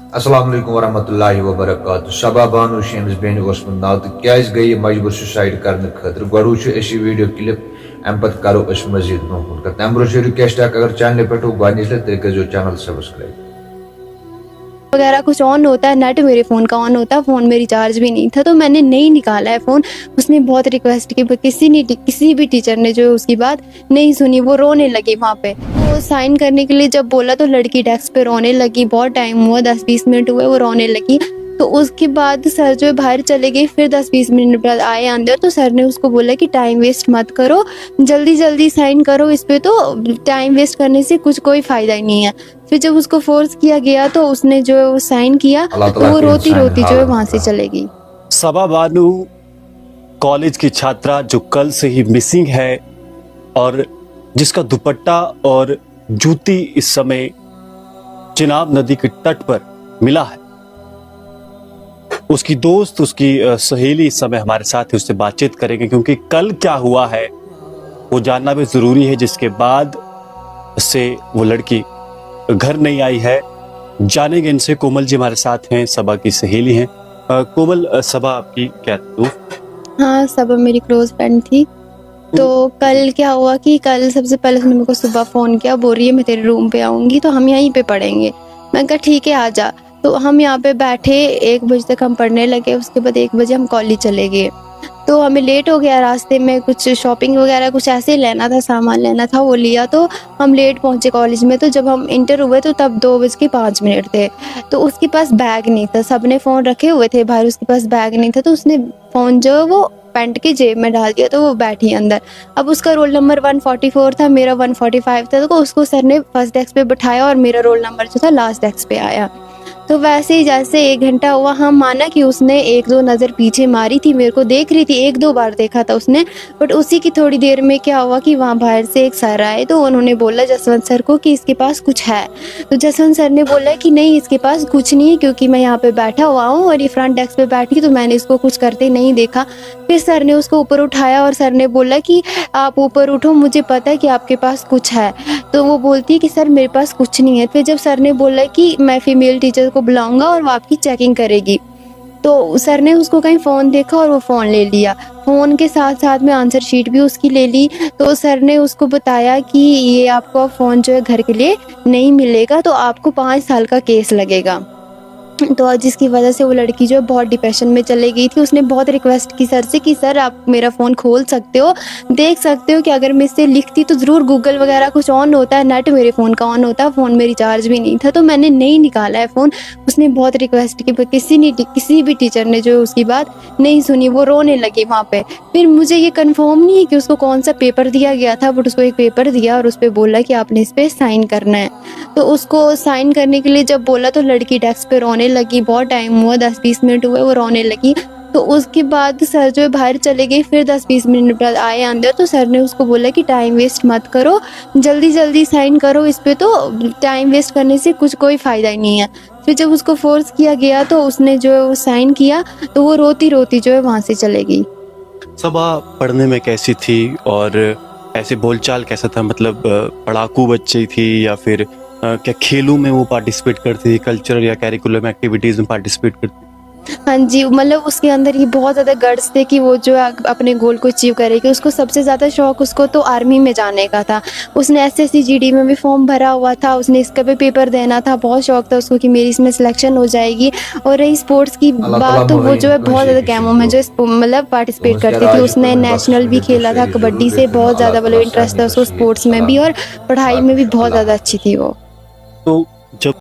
अस्सलाम वालेकुम वरहमतुल्लाहि वबरकातुहू। सबा बानु शेम्स बेन ओसमुत नाव तो क्या गई मजबूर सुसाइड करने खतर गो वीडियो क्लिप अम पे करो मजीद ब्रोह कत अम ब्रोह रिक्वेस्ट अगर चैनल पे गोच तो चैनल सब्सक्राइब वगैरह कुछ ऑन होता है, नेट मेरे फ़ोन का ऑन होता है, फ़ोन में रिचार्ज भी नहीं था तो मैंने नहीं निकाला है फ़ोन। उसने बहुत रिक्वेस्ट की पर किसी भी टीचर ने जो उसकी बात नहीं सुनी, वो रोने लगी वहाँ पे। वो साइन करने के लिए जब बोला तो लड़की डेस्क पे रोने लगी। बहुत टाइम हुआ, 10-20 मिनट हुए वो रोने लगी। तो उसके बाद सर जो है बाहर चले गए। फिर 10-20 मिनट बाद आए अंदर तो सर ने उसको बोला कि टाइम वेस्ट मत करो, जल्दी जल्दी साइन करो इस पे, तो टाइम वेस्ट करने से कोई फ़ायदा ही नहीं है। फिर जब उसको फोर्स किया गया तो उसने जो है वो साइन किया, तो वो रोती रोती जो है वहाँ से चलेगी। सबा बानु कॉलेज की छात्रा जो कल से ही मिसिंग है और जिसका दुपट्टा और जूती इस समय चिनाब नदी के तट पर मिला है। उसकी दोस्त, उसकी सहेली इस समय हमारे साथ है, उससे बातचीत करेंगे क्योंकि कल क्या हुआ है वो जानना भी जरूरी है, जिसके बाद से वो लड़की घर नहीं आई है। जानेंगे इनसे। कोमल जी हमारे साथ हैं, सबा की सहेली हैं। कोमल, सबा आपकी क्या दोस्त? हाँ, सबा मेरी क्लोज फ्रेंड थी। तो कल क्या हुआ कि कल सबसे पहले उसने मेरे को सुबह फ़ोन किया, बोल रही है मैं तेरे रूम पे आऊँगी तो हम यहीं पे पढ़ेंगे। मैं कहा ठीक है आ जा। तो हम यहाँ पे बैठे, 1 बजे तक हम पढ़ने लगे। उसके बाद 1 बजे हम कॉलेज चले गए। तो हमें लेट हो गया, रास्ते में कुछ शॉपिंग वगैरह कुछ ऐसे ही लेना था, सामान लेना था, वो लिया तो हम लेट पहुँचे कॉलेज में। तो जब हम इंटर हुए तो तब 2:05 थे। तो उसके पास बैग नहीं था, सब ने फ़ोन रखे हुए थे बाहर, उसके पास बैग नहीं था। तो उसने फ़ोन जो है वो पैंट की जेब में डाल दिया, तो वो बैठी अंदर। अब उसका रोल नंबर 144 था, मेरा 145 था। तो उसको सर ने फर्स्ट डेस्क पे बिठाया और मेरा रोल नंबर जो था लास्ट डेस्क पे आया। तो वैसे ही जैसे 1 घंटा हुआ, हम माना कि उसने 1-2 नज़र पीछे मारी थी, मेरे को देख रही थी, 1-2 बार देखा था उसने। बट उसी की थोड़ी देर में क्या हुआ कि वहाँ बाहर से एक सर आए, तो उन्होंने बोला जसवंत सर को कि इसके पास कुछ है। तो जसवंत सर ने बोला कि नहीं इसके पास कुछ नहीं है, क्योंकि मैं यहाँ पे बैठा हुआ हूँ और ये फ्रंट डेस्क पे बैठी, तो मैंने इसको कुछ करते नहीं देखा। फिर सर ने उसको ऊपर उठाया और सर ने बोला कि आप ऊपर उठो, मुझे पता है कि आपके पास कुछ है। तो वो बोलती है कि सर मेरे पास कुछ नहीं है। फिर जब सर ने बोला कि मैं फीमेल टीचर को बुलाऊंगा और वो आपकी चेकिंग करेगी, तो सर ने उसको कहीं फ़ोन देखा और वो फ़ोन ले लिया। फ़ोन के साथ साथ में आंसर शीट भी उसकी ले ली। तो सर ने उसको बताया कि ये आपका फ़ोन जो है घर के लिए नहीं मिलेगा, तो आपको 5 साल का केस लगेगा। तो जिसकी वजह से वो लड़की जो है बहुत डिप्रेशन में चली गई थी। उसने बहुत रिक्वेस्ट की सर से कि सर आप मेरा फ़ोन खोल सकते हो, देख सकते हो कि अगर मैं इससे लिखती तो ज़रूर गूगल वगैरह कुछ ऑन होता है, नेट मेरे फ़ोन का ऑन होता है, फ़ोन में रिचार्ज भी नहीं था तो मैंने नहीं निकाला है फ़ोन। उसने बहुत रिक्वेस्ट की पर किसी भी टीचर ने जो उसकी बात नहीं सुनी, वो रोने लगी वहाँ पे। फिर मुझे ये कंफर्म नहीं है कि उसको कौन सा पेपर दिया गया था, बट उसको एक पेपर दिया और उस पर बोला कि आपने इस पर साइन करना है। तो उसको साइन करने के लिए जब बोला तो लड़की डेस्क पे रोने लगी। बहुत टाइम हुआ, 10-20 मिनट हुए, वो रोने लगी। तो उसके बाद सर जो है बाहर चले गए। फिर 10-20 मिनट बाद आए अंदर तो सर ने उसको बोला कि टाइम वेस्ट मत करो, जल्दी जल्दी साइन करो इस पे, तो टाइम वेस्ट करने से कोई फ़ायदा ही नहीं है। फिर जब उसको फोर्स किया गया तो उसने जो है वो साइन किया, तो वो रोती रोती जो है वहाँ से चले गई। सबा पढ़ने में कैसी थी और ऐसे बोलचाल कैसा था? मतलब पढ़ाकू बच्ची थी या फिर क्या खेलों में वो पार्टिसिपेट करती थी, कल्चरल या करिकुलम एक्टिविटीज़ में पार्टिसिपेट करती? हाँ जी, मतलब उसके अंदर ये बहुत ज़्यादा गट्स थे कि वो जो है अपने गोल को अचीव करेगी। उसको सबसे ज़्यादा शौक उसको तो आर्मी में जाने का था। उसने एसएससी जीडी में भी फॉर्म भरा हुआ था, उसने इसका भी पेपर देना था। बहुत शौक था उसको कि मेरी इसमें सिलेक्शन हो जाएगी। और रही स्पोर्ट्स की बात, तो वो जो है बहुत ज़्यादा गेमों में जो मतलब पार्टिसिपेट करती थी। उसने नेशनल भी खेला था, कबड्डी से बहुत ज़्यादा मतलब इंटरेस्ट था उसको, स्पोर्ट्स में भी और पढ़ाई में भी बहुत ज़्यादा अच्छी थी वो। तो जब